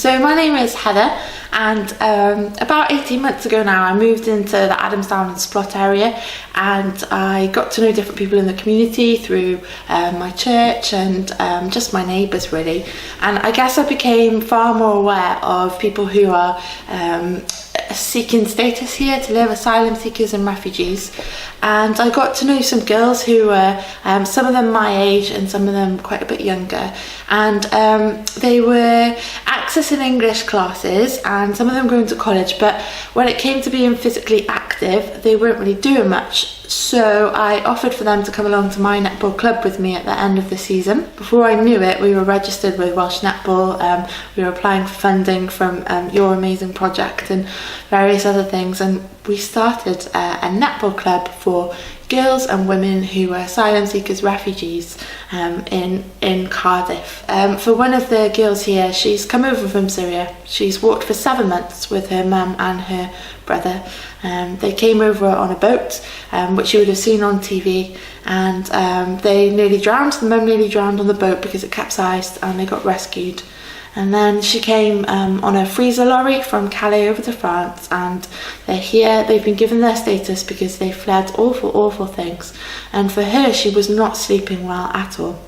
So my name is Heather, and about 18 months ago now I moved into the Adamstown and Splott area, and I got to know different people in the community through my church and just my neighbours really. And I guess I became far more aware of people who are seeking status here to live, asylum seekers and refugees. And I got to know some girls who were some of them my age and some of them quite a bit younger, and they were accessing English classes and some of them going to college, but when it came to being physically active they weren't really doing much. So I offered for them to come along to my netball club with me at the end of the season. Before I knew it, we were registered with Welsh Netball, we were applying for funding from Your Amazing Project and various other things, and we started a netball club for girls and women who were asylum seekers, refugees in Cardiff. For one of the girls here, she's come over from Syria. She's walked for 7 months with her mum and her brother. They came over on a boat, which you would have seen on TV, and they nearly drowned. The mum nearly drowned on the boat because it capsized and they got rescued. And then she came on a freezer lorry from Calais over to France, and they're here. They've been given their status because they fled awful things, and for her she was not sleeping well at all.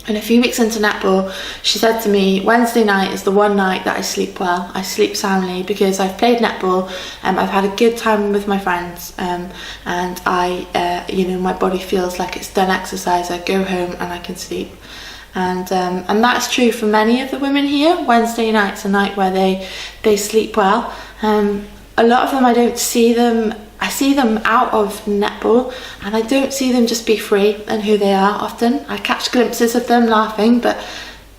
And a few weeks into netball, she said to me, Wednesday night is the one night that I sleep well, I sleep soundly, because I've played netball, I've had a good time with my friends, and I, my body feels like it's done exercise. I go home and I can sleep. And that's true for many of the women here. Wednesday night's a night where they sleep well. A lot of them, I see them out of netball, and I don't see them just be free and who they are often. I catch glimpses of them laughing, but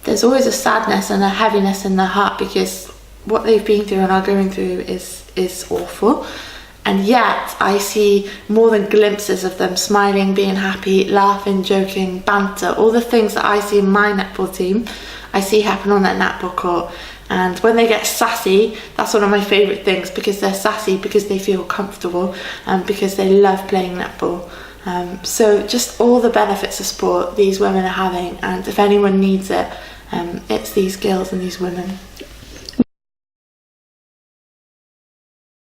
there's always a sadness and a heaviness in their heart because what they've been through and are going through is awful. And yet I see more than glimpses of them smiling, being happy, laughing, joking, banter, all the things that I see in my netball team, I see happen on that netball court. And when they get sassy, that's one of my favourite things, because they're sassy, because they feel comfortable, and because they love playing netball. So just all the benefits of sport these women are having, and if anyone needs it, it's these girls and these women.